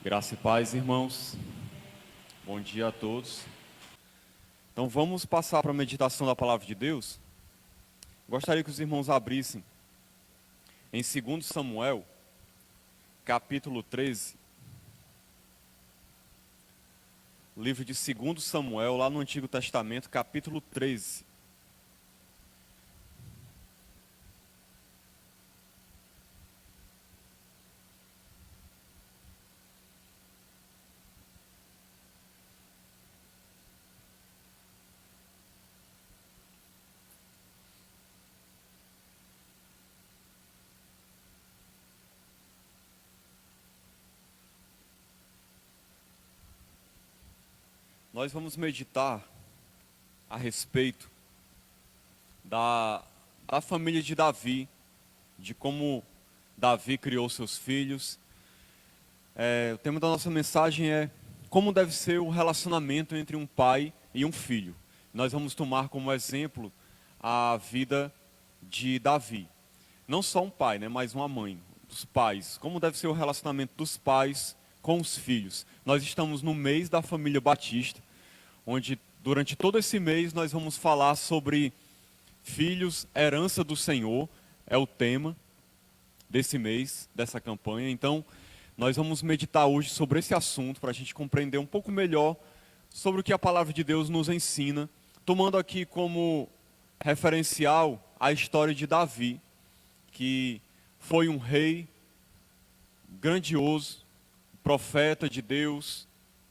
Graça e paz, irmãos. Bom dia a todos. Então vamos passar para a meditação da palavra de Deus. Gostaria que os irmãos abrissem em 2 Samuel, capítulo 13. Livro de 2 Samuel, lá no Antigo Testamento, capítulo 13. Nós vamos meditar a respeito da família de Davi, de como Davi criou seus filhos. O tema da nossa mensagem é como deve ser o relacionamento entre um pai e um filho. Nós vamos tomar como exemplo a vida de Davi. Não só um pai, mas uma mãe, dos pais. Como deve ser o relacionamento dos pais com os filhos. Nós estamos no mês da família Batista, onde durante todo esse mês nós vamos falar sobre filhos, herança do Senhor, é o tema desse mês, dessa campanha. Então, nós vamos meditar hoje sobre esse assunto, para a gente compreender um pouco melhor sobre o que a palavra de Deus nos ensina, tomando aqui como referencial a história de Davi, que foi um rei grandioso, profeta de Deus,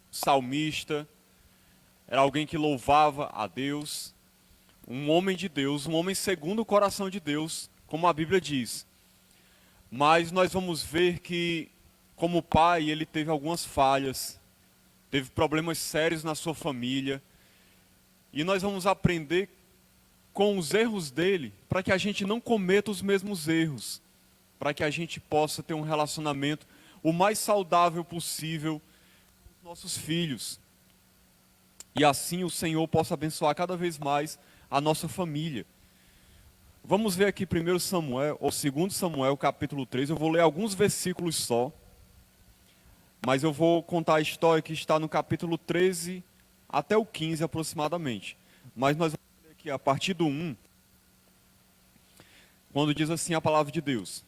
salmista, era alguém que louvava a Deus, um homem de Deus, um homem segundo o coração de Deus, como a Bíblia diz. Mas nós vamos ver que, como pai, ele teve algumas falhas, teve problemas sérios na sua família, e nós vamos aprender com os erros dele, para que a gente não cometa os mesmos erros, para que a gente possa ter um relacionamento o mais saudável possível com os nossos filhos. E assim o Senhor possa abençoar cada vez mais a nossa família. Vamos ver aqui 1 Samuel, ou 2 Samuel, capítulo 3. Eu vou ler alguns versículos só, mas eu vou contar a história que está no capítulo 13 até o 15 aproximadamente. Mas nós vamos ler aqui a partir do 1, quando diz assim a palavra de Deus.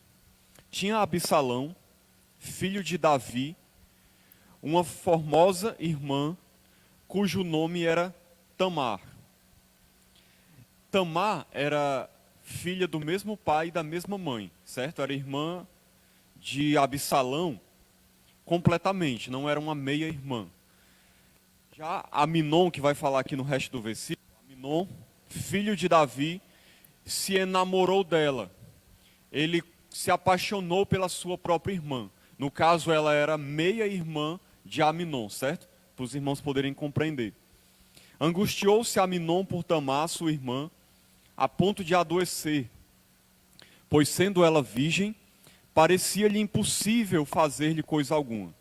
Tinha Absalão, filho de Davi, uma formosa irmã, cujo nome era Tamar. Tamar era filha do mesmo pai e da mesma mãe, certo? Era irmã de Absalão completamente, não era uma meia-irmã. Já Aminon, que vai falar aqui no resto do versículo, Aminon, filho de Davi, se enamorou dela. Ele se apaixonou pela sua própria irmã. No caso, ela era meia-irmã de Aminon, certo? Para os irmãos poderem compreender. Angustiou-se Aminon por Tamar, sua irmã, a ponto de adoecer, pois sendo ela virgem, parecia-lhe impossível fazer-lhe coisa alguma.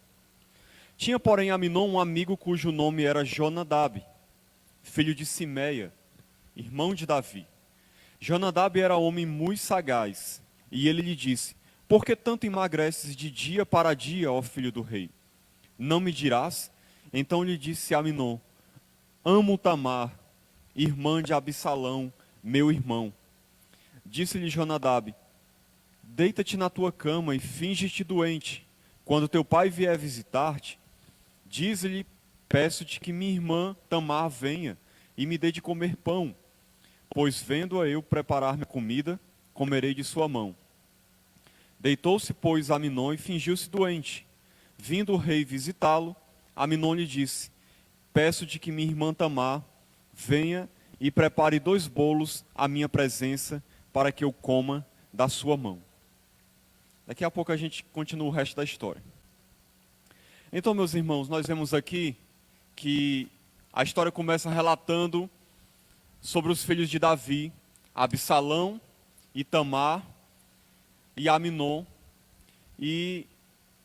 Tinha, porém, Aminon um amigo cujo nome era Jonadab, filho de Simeia, irmão de Davi. Jonadab era homem muito sagaz, e ele lhe disse: por que tanto emagreces de dia para dia, ó filho do rei? Não me dirás? Então lhe disse Aminon: amo Tamar, irmã de Absalão, meu irmão. Disse-lhe Jonadab: deita-te na tua cama e finge-te doente. Quando teu pai vier visitar-te, diz-lhe: peço-te que minha irmã Tamar venha e me dê de comer pão, pois vendo-a eu preparar-me comida, comerei de sua mão. Deitou-se, pois, Aminon e fingiu-se doente. Vindo o rei visitá-lo, Aminon lhe disse: peço-te que minha irmã Tamar venha e prepare 2 bolos à minha presença, para que eu coma da sua mão. Daqui a pouco a gente continua o resto da história. Então, meus irmãos, nós vemos aqui que a história começa relatando sobre os filhos de Davi, Absalão e Tamar e Aminon. E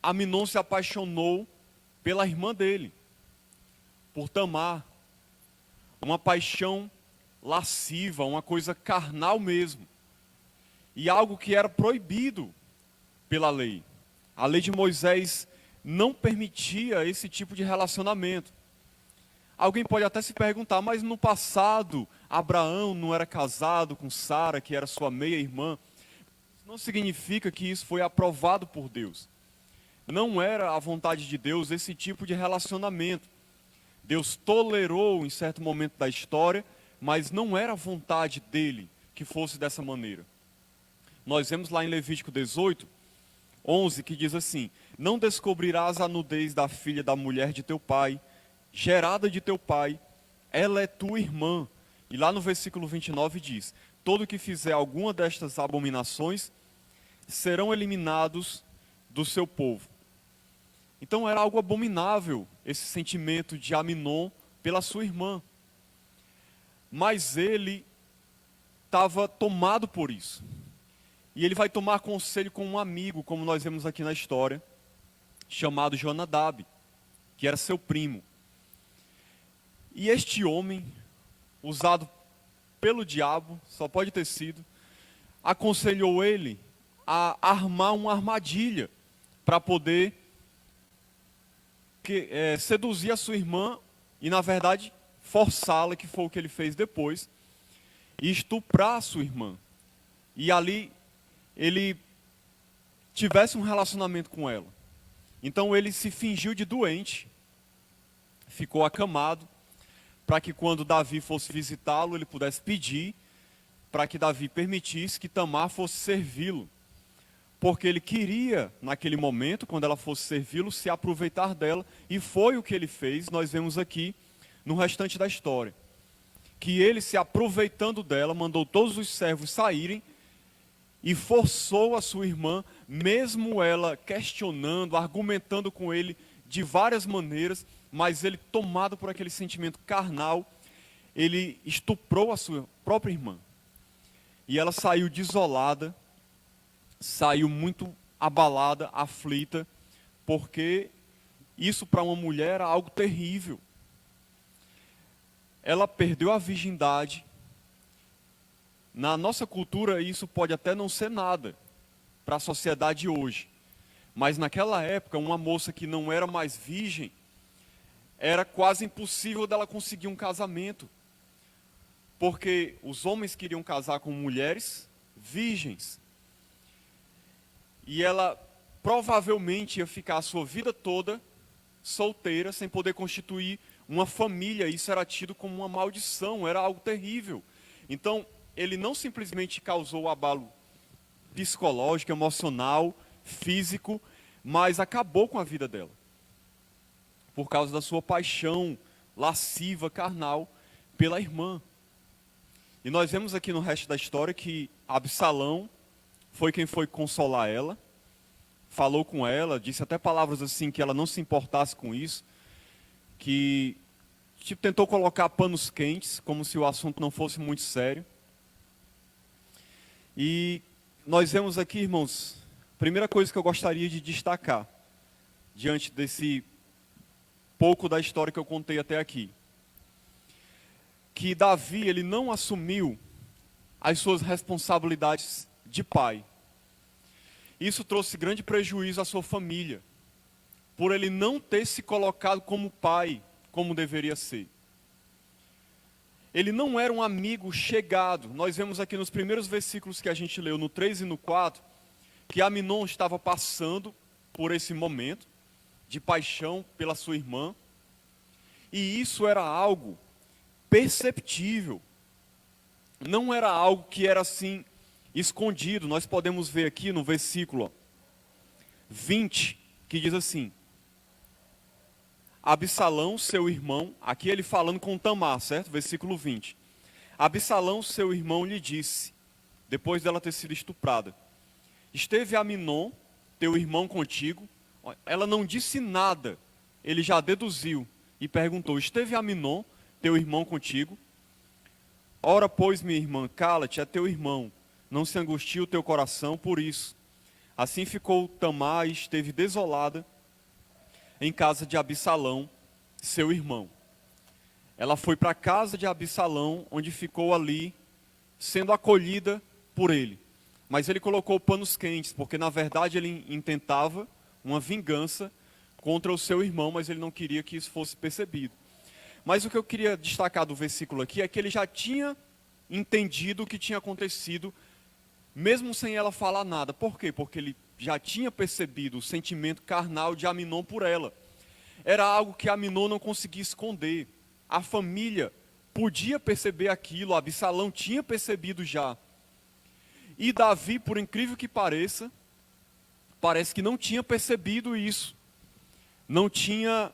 Aminon se apaixonou pela irmã dele, por Tamar. Uma paixão lasciva, uma coisa carnal mesmo. E algo que era proibido pela lei. A lei de Moisés não permitia esse tipo de relacionamento. Alguém pode até se perguntar, mas no passado, Abraão não era casado com Sara, que era sua meia-irmã. Isso não significa que isso foi aprovado por Deus. Não era a vontade de Deus esse tipo de relacionamento. Deus tolerou em certo momento da história, mas não era a vontade dele que fosse dessa maneira. Nós vemos lá em Levítico 18, 11, que diz assim: não descobrirás a nudez da filha da mulher de teu pai, gerada de teu pai, ela é tua irmã. E lá no versículo 29 diz: todo que fizer alguma destas abominações serão eliminados do seu povo. Então era algo abominável esse sentimento de Aminon pela sua irmã. Mas ele estava tomado por isso. E ele vai tomar conselho com um amigo, como nós vemos aqui na história, chamado Jonadab, que era seu primo. E este homem, usado pelo diabo, só pode ter sido, aconselhou ele a armar uma armadilha para poder seduzir a sua irmã e, na verdade, forçá-la, que foi o que ele fez depois, e estuprar a sua irmã. E ali ele tivesse um relacionamento com ela. Então ele se fingiu de doente, ficou acamado, para que quando Davi fosse visitá-lo, ele pudesse pedir para que Davi permitisse que Tamar fosse servi-lo. Porque ele queria, naquele momento, quando ela fosse servi-lo, se aproveitar dela, e foi o que ele fez, nós vemos aqui no restante da história. Que ele, se aproveitando dela, mandou todos os servos saírem e forçou a sua irmã, mesmo ela questionando, argumentando com ele de várias maneiras, mas ele, tomado por aquele sentimento carnal, ele estuprou a sua própria irmã. E ela saiu desolada, saiu muito abalada, aflita, porque isso para uma mulher era algo terrível. Ela perdeu a virgindade. Na nossa cultura isso pode até não ser nada para a sociedade hoje. Mas naquela época, uma moça que não era mais virgem, era quase impossível dela conseguir um casamento. Porque os homens queriam casar com mulheres virgens. E ela provavelmente ia ficar a sua vida toda solteira, sem poder constituir uma família. Isso era tido como uma maldição, era algo terrível. Então, ele não simplesmente causou abalo psicológico, emocional, físico, mas acabou com a vida dela. Por causa da sua paixão lasciva, carnal, pela irmã. E nós vemos aqui no resto da história que Absalão foi quem foi consolar ela, falou com ela, disse até palavras assim que ela não se importasse com isso, que tentou colocar panos quentes, como se o assunto não fosse muito sério. E nós vemos aqui, irmãos, a primeira coisa que eu gostaria de destacar, diante desse pouco da história que eu contei até aqui, que Davi, ele não assumiu as suas responsabilidades de pai. Isso trouxe grande prejuízo à sua família, por ele não ter se colocado como pai, como deveria ser. Ele não era um amigo chegado. Nós vemos aqui nos primeiros versículos que a gente leu, no 3 e no 4, que Aminon estava passando por esse momento de paixão pela sua irmã, e isso era algo perceptível. Não era algo que era assim escondido. Nós podemos ver aqui no versículo 20, que diz assim: Absalão, seu irmão, aqui ele falando com Tamar, certo? Versículo 20. Absalão, seu irmão, lhe disse, depois dela ter sido estuprada: esteve Aminon, teu irmão, contigo? Ela não disse nada, ele já deduziu e perguntou: esteve Aminon, teu irmão, contigo? Ora, pois, minha irmã, cala-te, é teu irmão, não se angustie o teu coração por isso. Assim ficou Tamar e esteve desolada em casa de Absalão, seu irmão. Ela foi para a casa de Absalão, onde ficou ali, sendo acolhida por ele. Mas ele colocou panos quentes, porque na verdade ele intentava uma vingança contra o seu irmão, mas ele não queria que isso fosse percebido. Mas o que eu queria destacar do versículo aqui é que ele já tinha entendido o que tinha acontecido, mesmo sem ela falar nada. Por quê? Porque ele já tinha percebido o sentimento carnal de Aminon por ela. Era algo que Aminon não conseguia esconder. A família podia perceber aquilo, Absalão tinha percebido já. E Davi, por incrível que pareça, parece que não tinha percebido isso. Não tinha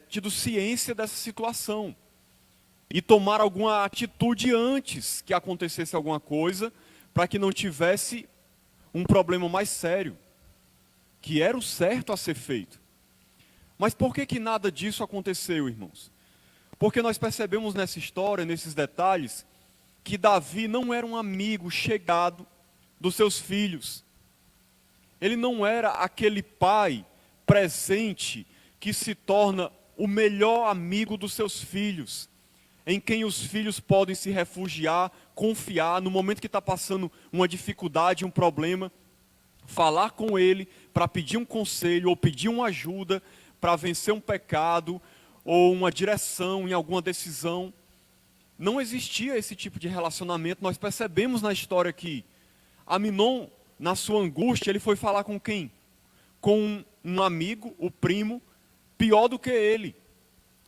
tido ciência dessa situação. E tomar alguma atitude antes que acontecesse alguma coisa, para que não tivesse um problema mais sério, que era o certo a ser feito. Mas por que nada disso aconteceu, irmãos? Porque nós percebemos nessa história, nesses detalhes, que Davi não era um amigo chegado dos seus filhos. Ele não era aquele pai presente que se torna o melhor amigo dos seus filhos, em quem os filhos podem se refugiar, confiar, no momento que está passando uma dificuldade, um problema, falar com ele para pedir um conselho ou pedir uma ajuda para vencer um pecado ou uma direção em alguma decisão. Não existia esse tipo de relacionamento. Nós percebemos na história aqui. Aminon, na sua angústia, ele foi falar com quem? Com um amigo, o primo, pior do que ele.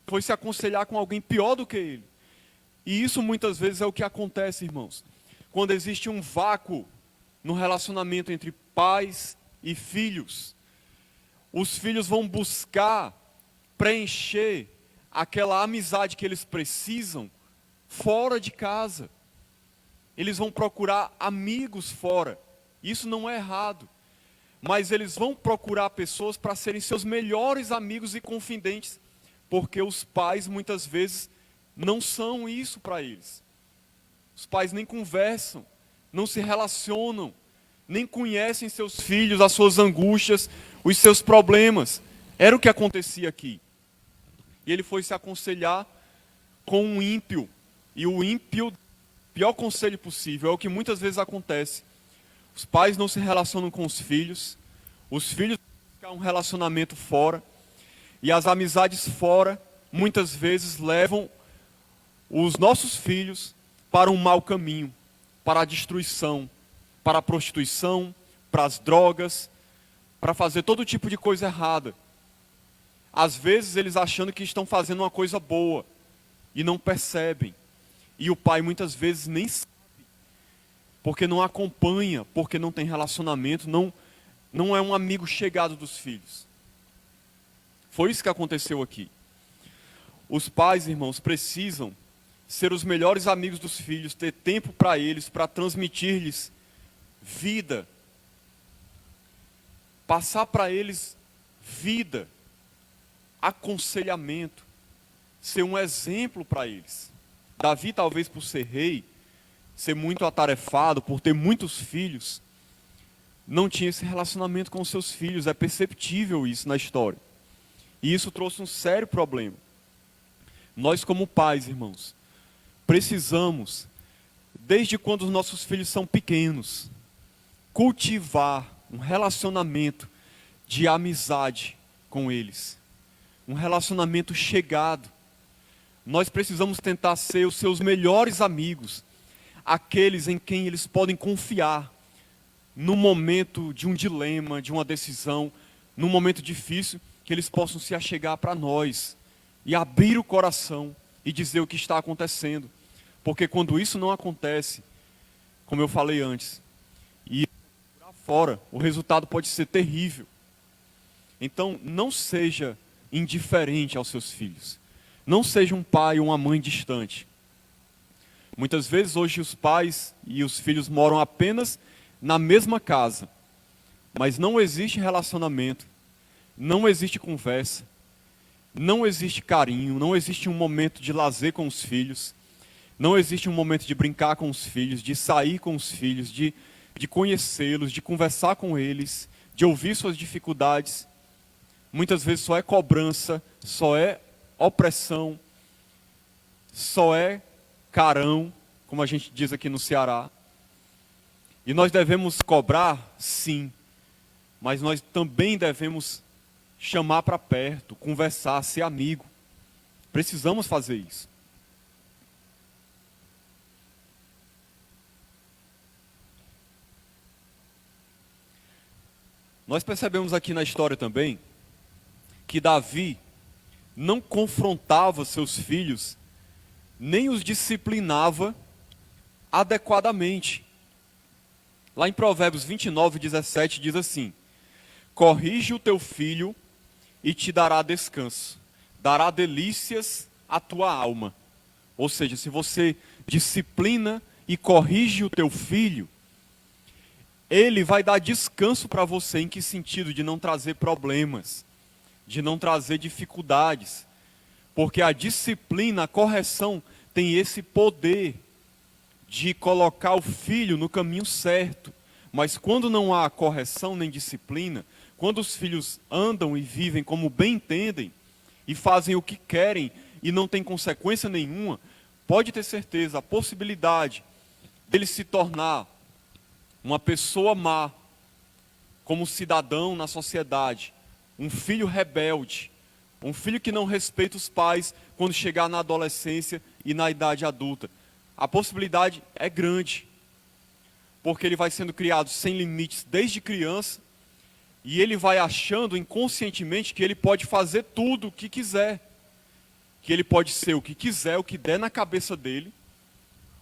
Foi se aconselhar com alguém pior do que ele. E isso muitas vezes é o que acontece, irmãos. Quando existe um vácuo no relacionamento entre pais e filhos, os filhos vão buscar preencher aquela amizade que eles precisam fora de casa. Eles vão procurar amigos fora. Isso não é errado. Mas eles vão procurar pessoas para serem seus melhores amigos e confidentes, porque os pais muitas vezes não são isso para eles. Os pais nem conversam, não se relacionam, nem conhecem seus filhos, as suas angústias, os seus problemas. Era o que acontecia aqui. E ele foi se aconselhar com um ímpio. E o ímpio, pior conselho possível, é o que muitas vezes acontece. Os pais não se relacionam com os filhos buscam um relacionamento fora, e as amizades fora, muitas vezes, levam os nossos filhos para um mau caminho, para a destruição, para a prostituição, para as drogas, para fazer todo tipo de coisa errada. Às vezes eles achando que estão fazendo uma coisa boa e não percebem. E o pai muitas vezes nem sabe, porque não acompanha, porque não tem relacionamento, não é um amigo chegado dos filhos. Foi isso que aconteceu aqui. Os pais, irmãos, precisam ser os melhores amigos dos filhos, ter tempo para eles, para transmitir-lhes vida, passar para eles vida, aconselhamento, ser um exemplo para eles. Davi, talvez por ser rei, ser muito atarefado, por ter muitos filhos, não tinha esse relacionamento com os seus filhos. É perceptível isso na história. E isso trouxe um sério problema. Nós, como pais, irmãos, precisamos, desde quando os nossos filhos são pequenos, cultivar um relacionamento de amizade com eles. Um relacionamento chegado. Nós precisamos tentar ser os seus melhores amigos, aqueles em quem eles podem confiar, no momento de um dilema, de uma decisão, num momento difícil, que eles possam se achegar para nós e abrir o coração e dizer o que está acontecendo. Porque quando isso não acontece, como eu falei antes, e lá fora, o resultado pode ser terrível. Então, não seja indiferente aos seus filhos. Não seja um pai ou uma mãe distante. Muitas vezes hoje os pais e os filhos moram apenas na mesma casa, mas não existe relacionamento, não existe conversa, não existe carinho, não existe um momento de lazer com os filhos, não existe um momento de brincar com os filhos, de sair com os filhos, de conhecê-los, de conversar com eles, de ouvir suas dificuldades. Muitas vezes só é cobrança, só é opressão, só é carão, como a gente diz aqui no Ceará. E nós devemos cobrar, sim, mas nós também devemos chamar para perto, conversar, ser amigo. Precisamos fazer isso. Nós percebemos aqui na história também que Davi não confrontava seus filhos, nem os disciplinava adequadamente. Lá em Provérbios 29:17 diz assim: corrige o teu filho e te dará descanso, dará delícias à tua alma. Ou seja, se você disciplina e corrige o teu filho, ele vai dar descanso para você. Em que sentido? De não trazer problemas, de não trazer dificuldades. Porque a disciplina, a correção, tem esse poder de colocar o filho no caminho certo. Mas quando não há correção nem disciplina, quando os filhos andam e vivem como bem entendem, e fazem o que querem e não tem consequência nenhuma, pode ter certeza, a possibilidade dele se tornar uma pessoa má, como cidadão na sociedade, um filho rebelde, um filho que não respeita os pais quando chegar na adolescência e na idade adulta. A possibilidade é grande, porque ele vai sendo criado sem limites desde criança, e ele vai achando inconscientemente que ele pode fazer tudo o que quiser, que ele pode ser o que quiser, o que der na cabeça dele,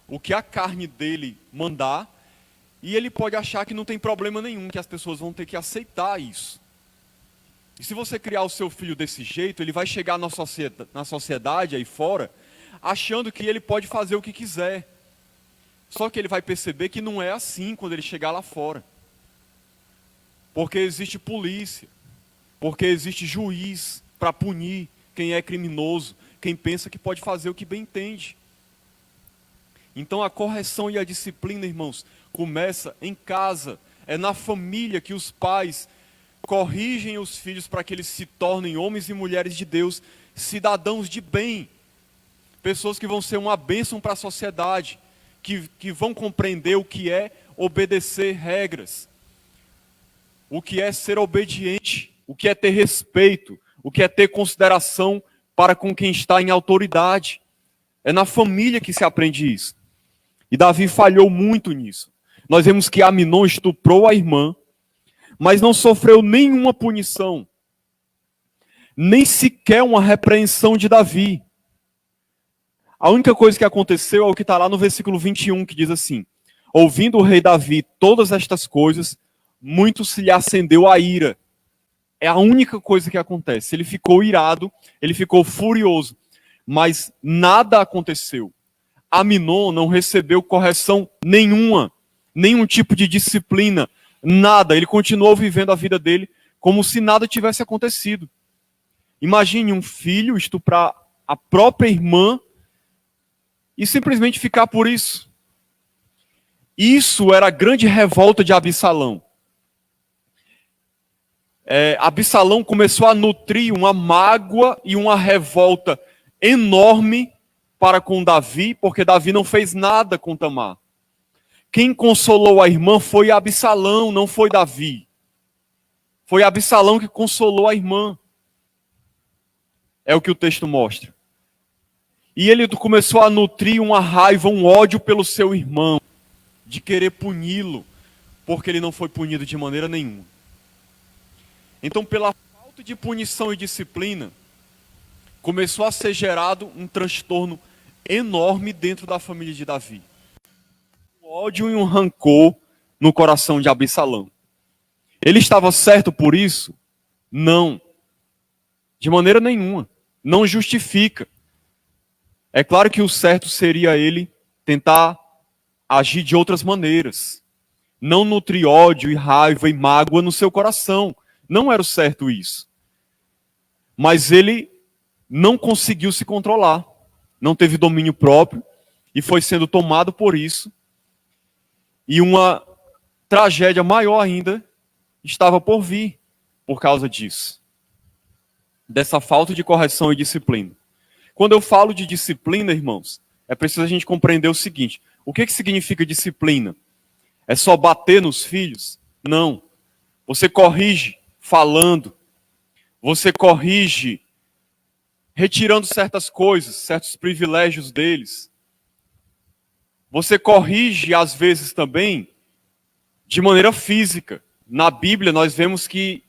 o que a carne dele mandar, e ele pode achar que não tem problema nenhum, que as pessoas vão ter que aceitar isso. E se você criar o seu filho desse jeito, ele vai chegar na sociedade aí fora, achando que ele pode fazer o que quiser. Só que ele vai perceber que não é assim quando ele chegar lá fora. Porque existe polícia, porque existe juiz para punir quem é criminoso, quem pensa que pode fazer o que bem entende. Então a correção e a disciplina, irmãos, começa em casa. É na família que os pais corrigem os filhos para que eles se tornem homens e mulheres de Deus, cidadãos de bem, pessoas que vão ser uma bênção para a sociedade, que vão compreender o que é obedecer regras, o que é ser obediente, o que é ter respeito, o que é ter consideração para com quem está em autoridade. É na família que se aprende isso. E Davi falhou muito nisso. Nós vemos que Aminon estuprou a irmã, mas não sofreu nenhuma punição, nem sequer uma repreensão de Davi. A única coisa que aconteceu é o que está lá no versículo 21, que diz assim: ouvindo o rei Davi todas estas coisas, muito se lhe acendeu a ira. É a única coisa que acontece. Ele ficou irado, ele ficou furioso, mas nada aconteceu. Aminon não recebeu correção nenhuma, nenhum tipo de disciplina, nada. Ele continuou vivendo a vida dele como se nada tivesse acontecido. Imagine um filho estuprar a própria irmã e simplesmente ficar por isso. Isso era a grande revolta de Absalão. Absalão começou a nutrir uma mágoa e uma revolta enorme para com Davi, porque Davi não fez nada com Tamar. Quem consolou a irmã foi Absalão, não foi Davi. Foi Absalão que consolou a irmã. É o que o texto mostra. E ele começou a nutrir uma raiva, um ódio pelo seu irmão, de querer puni-lo, porque ele não foi punido de maneira nenhuma. Então, pela falta de punição e disciplina, começou a ser gerado um transtorno enorme dentro da família de Davi. Um ódio e um rancor no coração de Absalão. Ele estava certo por isso? Não. De maneira nenhuma. Não justifica. É claro que o certo seria ele tentar agir de outras maneiras. Não nutrir ódio e raiva e mágoa no seu coração. Não era o certo isso. Mas ele não conseguiu se controlar. Não teve domínio próprio e foi sendo tomado por isso. E uma tragédia maior ainda estava por vir por causa disso. Dessa falta de correção e disciplina. Quando eu falo de disciplina, irmãos, é preciso a gente compreender o seguinte: o que significa disciplina? É só bater nos filhos? Não. Você corrige falando, você corrige retirando certas coisas, certos privilégios deles. Você corrige, às vezes, também de maneira física. Na Bíblia, nós vemos que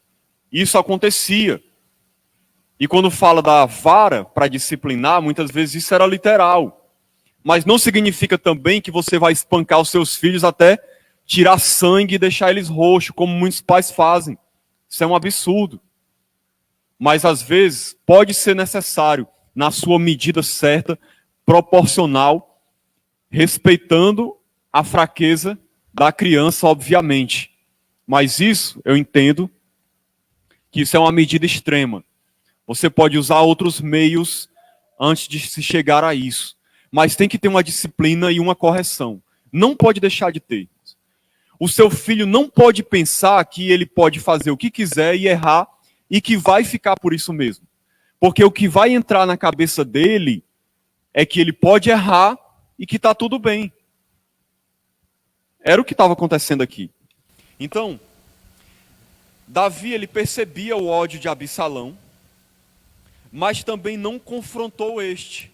isso acontecia. E quando fala da vara para disciplinar, muitas vezes isso era literal. Mas não significa também que você vai espancar os seus filhos até tirar sangue e deixar eles roxos, como muitos pais fazem. Isso é um absurdo. Mas às vezes pode ser necessário, na sua medida certa, proporcional, respeitando a fraqueza da criança, obviamente. Mas isso, eu entendo que isso é uma medida extrema. Você pode usar outros meios antes de se chegar a isso. Mas tem que ter uma disciplina e uma correção. Não pode deixar de ter. O seu filho não pode pensar que ele pode fazer o que quiser e errar e que vai ficar por isso mesmo. Porque o que vai entrar na cabeça dele é que ele pode errar e que está tudo bem. Era o que estava acontecendo aqui. Então, Davi, ele percebia o ódio de Absalão, mas também não confrontou este.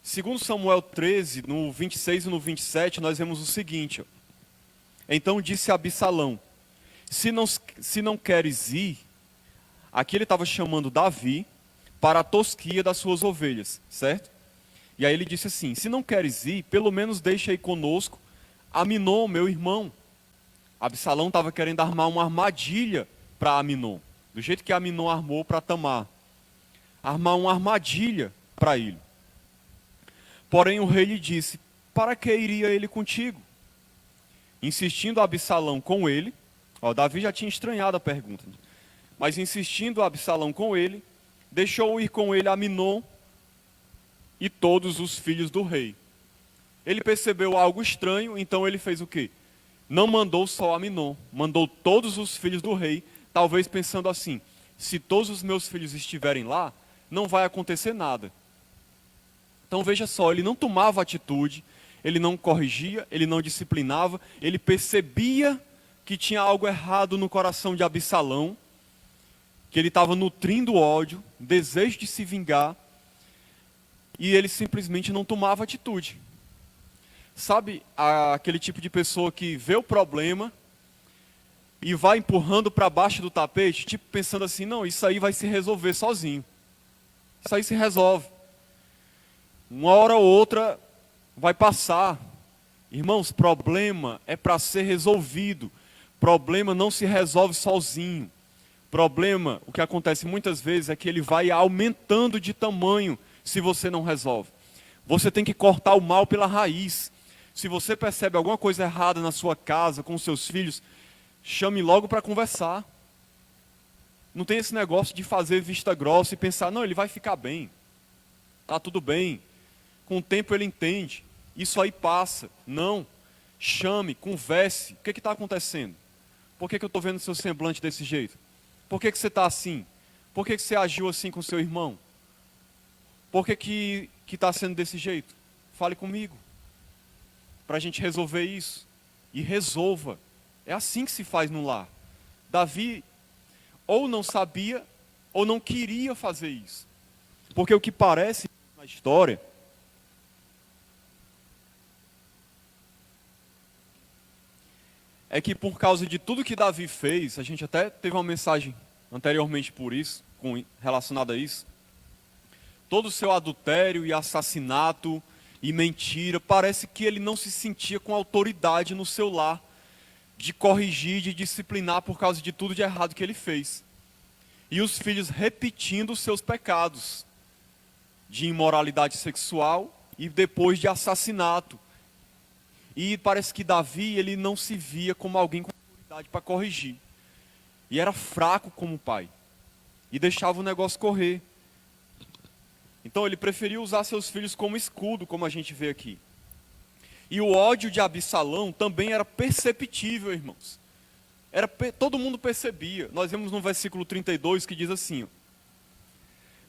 Segundo Samuel 13, no 26 e no 27, nós vemos o seguinte. Então disse Absalão, se não queres ir, aqui ele estava chamando Davi para a tosquia das suas ovelhas, certo? E aí ele disse assim, se não queres ir, pelo menos deixa aí conosco Aminon, meu irmão. Absalão estava querendo armar uma armadilha para Aminon, do jeito que Aminon armou para Tamar. Armar uma armadilha para ele. Porém o rei lhe disse, para que iria ele contigo? Insistindo Absalão com ele, Davi já tinha estranhado a pergunta, mas insistindo Absalão com ele, deixou ir com ele Aminon e todos os filhos do rei. Ele percebeu algo estranho, então ele fez o quê? Não mandou só Aminon, mandou todos os filhos do rei, talvez pensando assim, se todos os meus filhos estiverem lá, não vai acontecer nada. Então veja só, ele não tomava atitude, ele não corrigia, ele não disciplinava, ele percebia que tinha algo errado no coração de Absalão, que ele estava nutrindo ódio, desejo de se vingar, e ele simplesmente não tomava atitude. Sabe aquele tipo de pessoa que vê o problema e vai empurrando para baixo do tapete, tipo pensando assim, não, isso aí vai se resolver sozinho. Isso aí se resolve. Uma hora ou outra vai passar. Irmãos, problema é para ser resolvido. Problema não se resolve sozinho. Problema, o que acontece muitas vezes é que ele vai aumentando de tamanho se você não resolve. Você tem que cortar o mal pela raiz. Se você percebe alguma coisa errada na sua casa, com seus filhos, chame logo para conversar. Não tem esse negócio de fazer vista grossa e pensar, não, ele vai ficar bem. Tá tudo bem. Com o tempo ele entende. Isso aí passa. Não. Chame, converse. O que está acontecendo? Por que eu estou vendo seu semblante desse jeito? Por que você está assim? Por que você agiu assim com seu irmão? Por que está sendo desse jeito? Fale comigo. Para a gente resolver isso. E resolva. É assim que se faz no lar. Davi ou não sabia ou não queria fazer isso. Porque o que parece na história é que por causa de tudo que Davi fez, a gente até teve uma mensagem anteriormente por isso, relacionada a isso, todo o seu adultério e assassinato e mentira, parece que ele não se sentia com autoridade no seu lar, de corrigir, de disciplinar por causa de tudo de errado que ele fez. E os filhos repetindo os seus pecados, de imoralidade sexual e depois de assassinato. E parece que Davi, ele não se via como alguém com autoridade para corrigir. E era fraco como pai. E deixava o negócio correr. Então ele preferiu usar seus filhos como escudo, como a gente vê aqui. E o ódio de Absalão também era perceptível, irmãos. Todo mundo percebia. Nós vemos no versículo 32 que diz assim,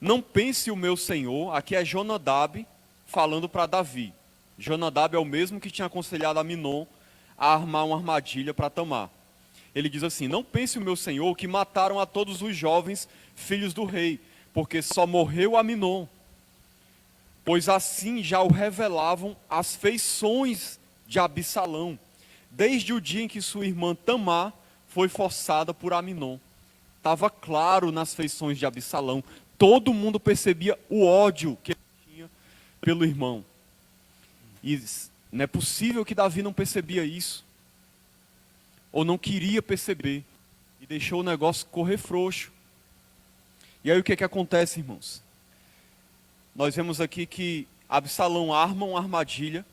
não pense o meu senhor, aqui é Jonadab falando para Davi. Jonadab é o mesmo que tinha aconselhado Aminon a armar uma armadilha para Tamar. Ele diz assim: não pense o meu senhor que mataram a todos os jovens filhos do rei, porque só morreu Aminon, pois assim já o revelavam as feições de Absalão, desde o dia em que sua irmã Tamar foi forçada por Aminon. Estava claro nas feições de Absalão, todo mundo percebia o ódio que ele tinha pelo irmão. E não é possível que Davi não percebia isso, ou não queria perceber, e deixou o negócio correr frouxo. E aí o que acontece, irmãos? Nós vemos aqui que Absalão arma uma armadilha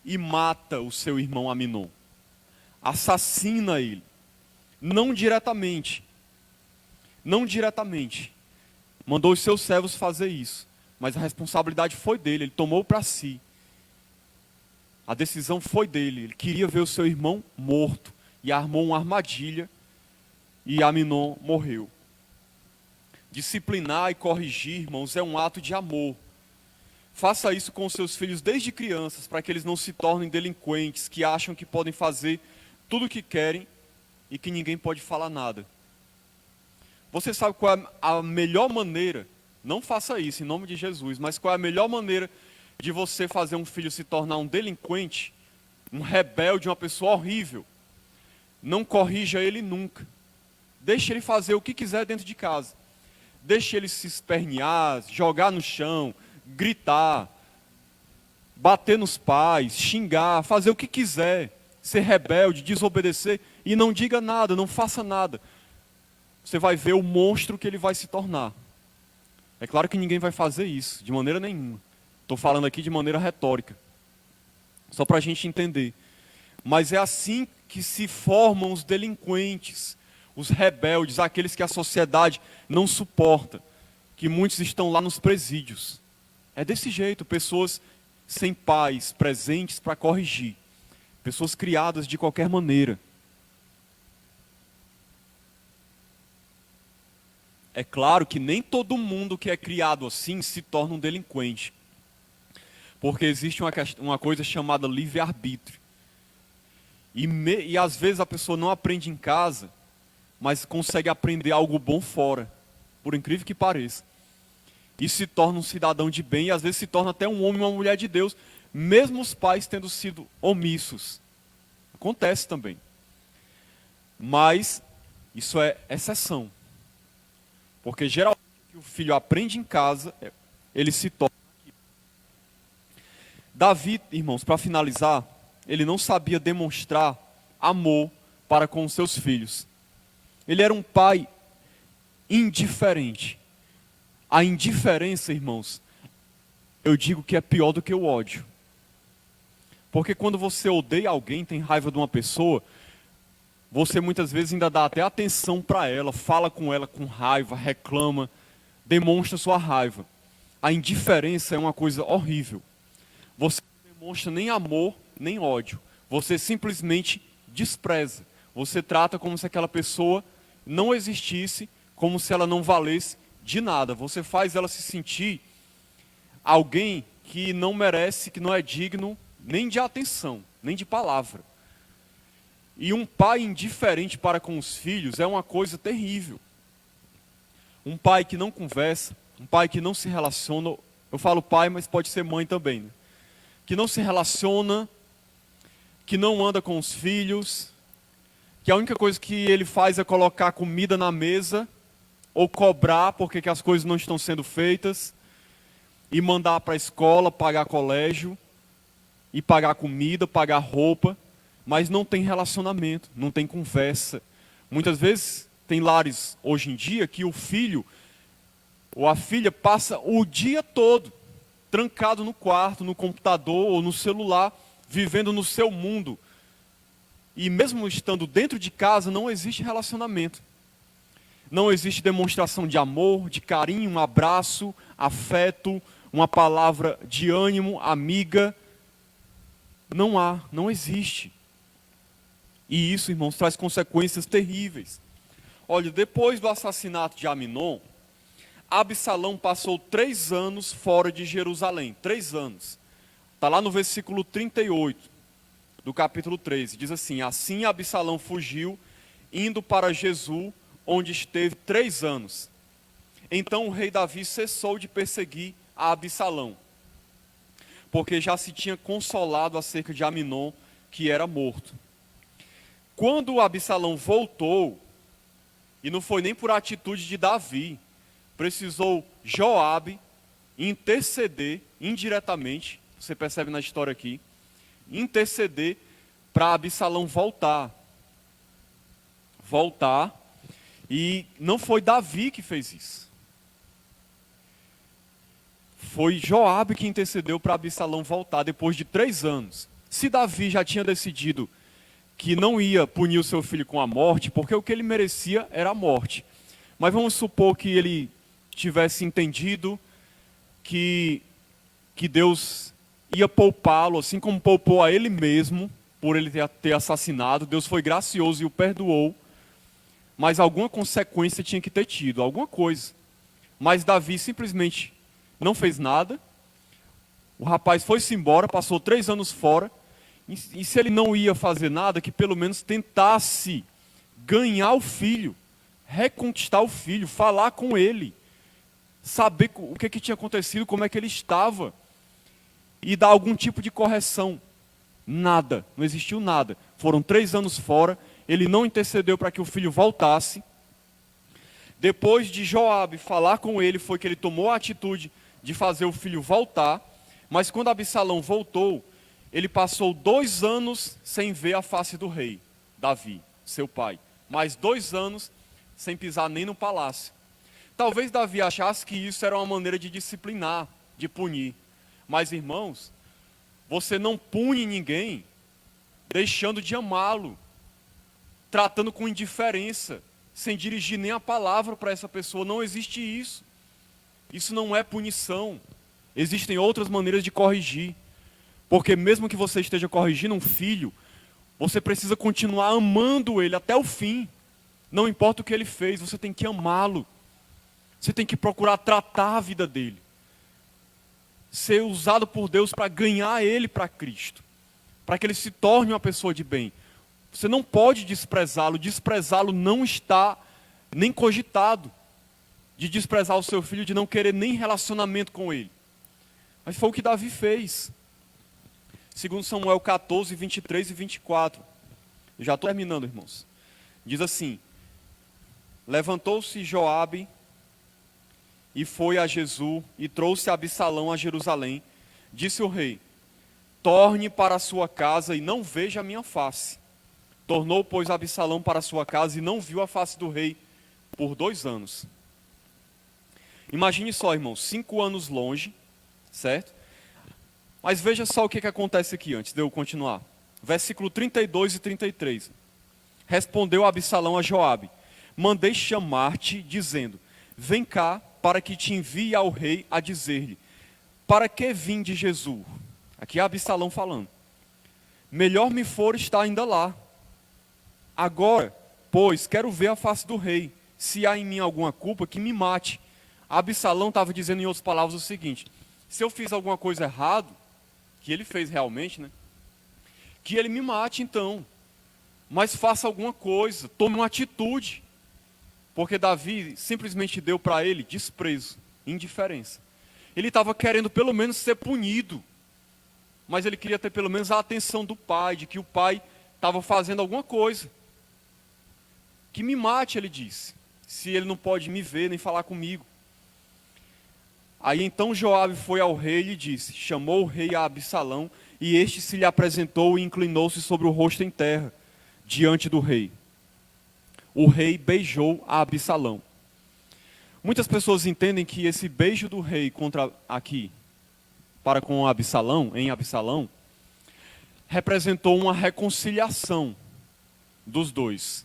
e mata o seu irmão Aminon. Assassina ele. Não diretamente. Mandou os seus servos fazer isso. Mas a responsabilidade foi dele, ele tomou para si. A decisão foi dele, ele queria ver o seu irmão morto. E armou uma armadilha e Aminon morreu. Disciplinar e corrigir, irmãos, é um ato de amor. Faça isso com os seus filhos desde crianças, para que eles não se tornem delinquentes, que acham que podem fazer tudo o que querem e que ninguém pode falar nada. Você sabe qual é a melhor maneira, não faça isso em nome de Jesus, mas qual é a melhor maneira de você fazer um filho se tornar um delinquente, um rebelde, uma pessoa horrível? Não corrija ele nunca. Deixe ele fazer o que quiser dentro de casa. Deixe ele se espernear, jogar no chão, gritar, bater nos pais, xingar, fazer o que quiser, ser rebelde, desobedecer, e não diga nada, não faça nada. Você vai ver o monstro que ele vai se tornar. É claro que ninguém vai fazer isso, de maneira nenhuma. Estou falando aqui de maneira retórica, só para a gente entender. Mas é assim que se formam os delinquentes, os rebeldes, aqueles que a sociedade não suporta, que muitos estão lá nos presídios. É desse jeito, pessoas sem pais presentes para corrigir, pessoas criadas de qualquer maneira. É claro que nem todo mundo que é criado assim se torna um delinquente, porque existe uma coisa chamada livre-arbítrio. E às vezes a pessoa não aprende em casa, mas consegue aprender algo bom fora, por incrível que pareça. E se torna um cidadão de bem, e às vezes se torna até um homem e uma mulher de Deus, mesmo os pais tendo sido omissos. Acontece também. Mas isso é exceção. Porque geralmente o que o filho aprende em casa, ele se torna aqui. Davi, irmãos, para finalizar, ele não sabia demonstrar amor para com os seus filhos. Ele era um pai indiferente. A indiferença, irmãos, eu digo que é pior do que o ódio. Porque quando você odeia alguém, tem raiva de uma pessoa, você muitas vezes ainda dá até atenção para ela, fala com ela com raiva, reclama, demonstra sua raiva. A indiferença é uma coisa horrível. Você não demonstra nem amor, nem ódio. Você simplesmente despreza. Você trata como se aquela pessoa não existisse, como se ela não valesse de nada. Você faz ela se sentir alguém que não merece, que não é digno nem de atenção, nem de palavra. E um pai indiferente para com os filhos é uma coisa terrível. Um pai que não conversa, um pai que não se relaciona, eu falo pai, mas pode ser mãe também, né? Que não se relaciona, que não anda com os filhos, que a única coisa que ele faz é colocar comida na mesa, ou cobrar porque que as coisas não estão sendo feitas, e mandar para a escola, pagar colégio, e pagar comida, pagar roupa, mas não tem relacionamento, não tem conversa. Muitas vezes tem lares hoje em dia que o filho ou a filha passa o dia todo trancado no quarto, no computador ou no celular, vivendo no seu mundo. E mesmo estando dentro de casa, não existe relacionamento. Não existe demonstração de amor, de carinho, um abraço, afeto, uma palavra de ânimo, amiga. Não há, não existe. E isso, irmãos, traz consequências terríveis. Olha, depois do assassinato de Aminon, Absalão passou 3 anos fora de Jerusalém. 3 anos. Está lá no versículo 38 do capítulo 13. Diz assim: assim Absalão fugiu indo para Jesus, onde esteve 3 anos. Então o rei Davi cessou de perseguir a Absalão, porque já se tinha consolado acerca de Aminon, que era morto. Quando Absalão voltou, e não foi nem por atitude de Davi, precisou Joabe interceder indiretamente, você percebe na história aqui, interceder para Absalão voltar, e não foi Davi que fez isso. Foi Joabe que intercedeu para Absalão voltar depois de 3 anos. Se Davi já tinha decidido que não ia punir o seu filho com a morte, porque o que ele merecia era a morte. Mas vamos supor que ele tivesse entendido que Deus ia poupá-lo, assim como poupou a ele mesmo, por ele ter assassinado. Deus foi gracioso e o perdoou, mas alguma consequência tinha que ter tido, alguma coisa. Mas Davi simplesmente não fez nada. O rapaz foi-se embora, passou 3 anos fora, e se ele não ia fazer nada, que pelo menos tentasse ganhar o filho, reconquistar o filho, falar com ele, saber o que tinha acontecido, como é que ele estava, e dar algum tipo de correção. Nada, não existiu nada. Foram 3 anos fora, ele não intercedeu para que o filho voltasse. Depois de Joabe falar com ele, foi que ele tomou a atitude de fazer o filho voltar. Mas quando Absalão voltou, ele passou 2 anos sem ver a face do rei, Davi, seu pai. Mais 2 anos sem pisar nem no palácio. Talvez Davi achasse que isso era uma maneira de disciplinar, de punir. Mas, irmãos, você não pune ninguém deixando de amá-lo, tratando com indiferença, sem dirigir nem a palavra para essa pessoa. Não existe isso. Isso não é punição. Existem outras maneiras de corrigir. Porque mesmo que você esteja corrigindo um filho, você precisa continuar amando ele até o fim. Não importa o que ele fez, você tem que amá-lo. Você tem que procurar tratar a vida dele. Ser usado por Deus para ganhar ele para Cristo. Para que ele se torne uma pessoa de bem. Você não pode desprezá-lo. Desprezá-lo não está nem cogitado. De desprezar o seu filho, de não querer nem relacionamento com ele. Mas foi o que Davi fez. Segundo Samuel 14, 23 e 24. Eu já estou terminando, irmãos. Diz assim: levantou-se Joabe e foi a Jesus e trouxe Absalão a Jerusalém. Disse o rei: torne para a sua casa e não veja a minha face. Tornou, pois, Absalão para a sua casa e não viu a face do rei por 2 anos. Imagine só, irmãos, 5 anos longe, certo? Mas veja só o que acontece aqui antes de eu continuar. Versículo 32 e 33. Respondeu Absalão a Joabe: mandei chamar-te, dizendo: vem cá, para que te envie ao rei a dizer-lhe: para que vim de Jesus? Aqui é Absalão falando. Melhor me for estar ainda lá. Agora, pois, quero ver a face do rei. Se há em mim alguma culpa, que me mate. Absalão estava dizendo em outras palavras o seguinte: se eu fiz alguma coisa errada, que ele fez realmente, né? Que ele me mate então. Mas faça alguma coisa, tome uma atitude. Porque Davi simplesmente deu para ele desprezo, indiferença. Ele estava querendo pelo menos ser punido. Mas ele queria ter pelo menos a atenção do pai, de que o pai estava fazendo alguma coisa. Que me mate, ele disse, se ele não pode me ver nem falar comigo. Aí então Joabe foi ao rei e lhe disse, chamou o rei a Absalão, e este se lhe apresentou e inclinou-se sobre o rosto em terra, diante do rei. O rei beijou a Absalão. Muitas pessoas entendem que esse beijo do rei para com Absalão, em Absalão, representou uma reconciliação dos dois,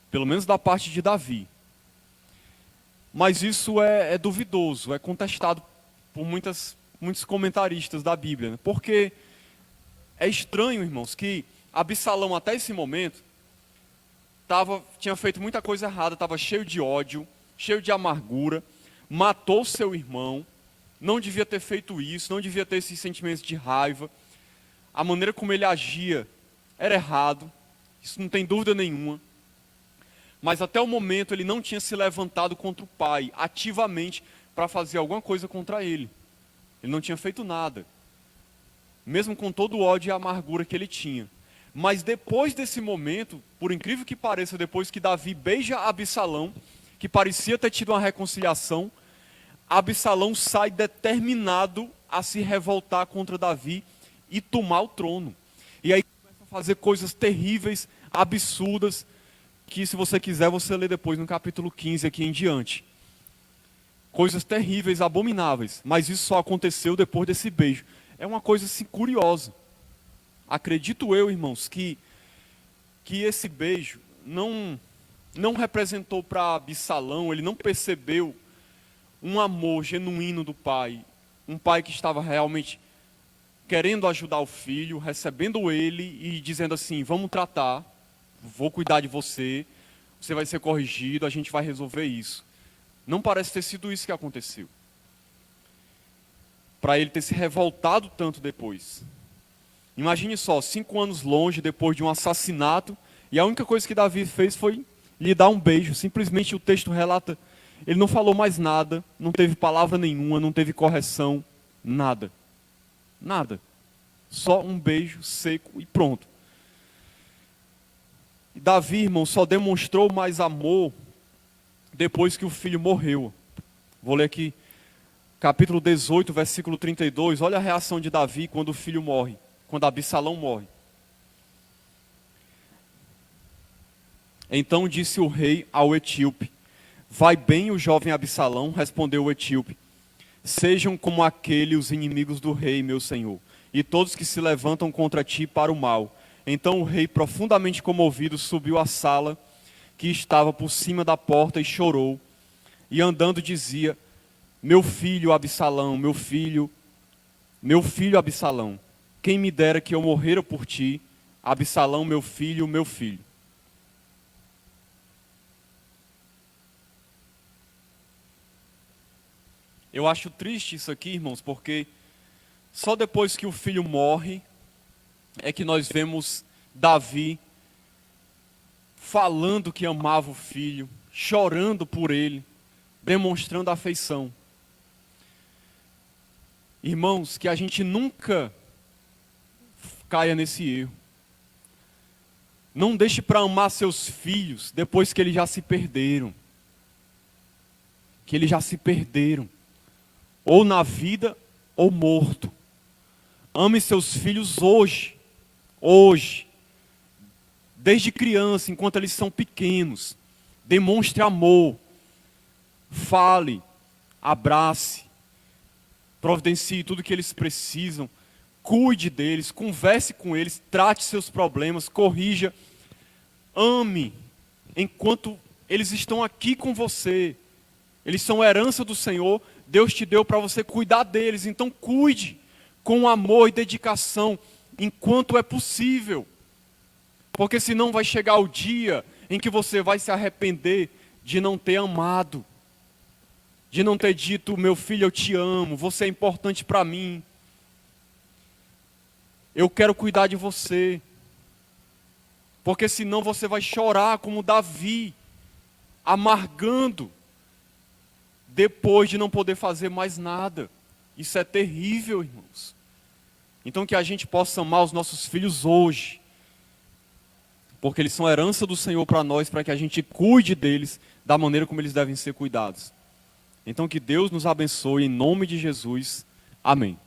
pelo menos da parte de Davi. Mas isso é duvidoso, é contestado por muitos comentaristas da Bíblia, né? Porque é estranho, irmãos, que Absalão até esse momento tinha feito muita coisa errada, estava cheio de ódio, cheio de amargura, matou seu irmão, não devia ter feito isso, não devia ter esses sentimentos de raiva, a maneira como ele agia era errado, isso não tem dúvida nenhuma. Mas até o momento ele não tinha se levantado contra o pai, ativamente, para fazer alguma coisa contra ele. Ele não tinha feito nada. Mesmo com todo o ódio e a amargura que ele tinha. Mas depois desse momento, por incrível que pareça, depois que Davi beija Absalão, que parecia ter tido uma reconciliação, Absalão sai determinado a se revoltar contra Davi e tomar o trono. E aí começa a fazer coisas terríveis, absurdas, que se você quiser você lê depois no capítulo 15 aqui em diante. Coisas terríveis, abomináveis, mas isso só aconteceu depois desse beijo. É uma coisa assim curiosa. Acredito eu, irmãos, que esse beijo não representou para Absalão, ele não percebeu um amor genuíno do pai, um pai que estava realmente querendo ajudar o filho, recebendo ele e dizendo assim, vamos tratar, vou cuidar de você, você vai ser corrigido, a gente vai resolver isso. Não parece ter sido isso que aconteceu. Para ele ter se revoltado tanto depois. Imagine só, 5 anos longe, depois de um assassinato, e a única coisa que Davi fez foi lhe dar um beijo. Simplesmente o texto relata, ele não falou mais nada, não teve palavra nenhuma, não teve correção, nada. Nada. Só um beijo seco e pronto. E Davi, irmão, só demonstrou mais amor depois que o filho morreu. Vou ler aqui, capítulo 18, versículo 32. Olha a reação de Davi quando o filho morre. Quando Absalão morre. Então disse o rei ao etíope, vai bem o jovem Absalão, respondeu o etíope, sejam como aquele os inimigos do rei, meu senhor, e todos que se levantam contra ti para o mal. Então o rei, profundamente comovido, subiu à sala que estava por cima da porta e chorou, e andando dizia, meu filho Absalão, meu filho Absalão, quem me dera que eu morrera por ti, Absalão, meu filho, meu filho. Eu acho triste isso aqui, irmãos, porque só depois que o filho morre, é que nós vemos Davi falando que amava o filho, chorando por ele, demonstrando afeição. Irmãos, que a gente nunca caia nesse erro. Não deixe para amar seus filhos depois que eles já se perderam. Que eles já se perderam. Ou na vida, ou morto. Ame seus filhos hoje. Hoje. Desde criança, enquanto eles são pequenos. Demonstre amor. Fale. Abrace. Providencie tudo que eles precisam. Cuide deles, converse com eles, trate seus problemas, corrija. Ame enquanto eles estão aqui com você. Eles são herança do Senhor. Deus te deu para você cuidar deles. Então cuide com amor e dedicação enquanto é possível. Porque senão vai chegar o dia em que você vai se arrepender de não ter amado. De não ter dito, meu filho, eu te amo, você é importante para mim. Eu quero cuidar de você. Porque senão você vai chorar como Davi, amargando, depois de não poder fazer mais nada. Isso é terrível, irmãos. Então que a gente possa amar os nossos filhos hoje. Porque eles são herança do Senhor para nós, para que a gente cuide deles da maneira como eles devem ser cuidados. Então que Deus nos abençoe em nome de Jesus. Amém.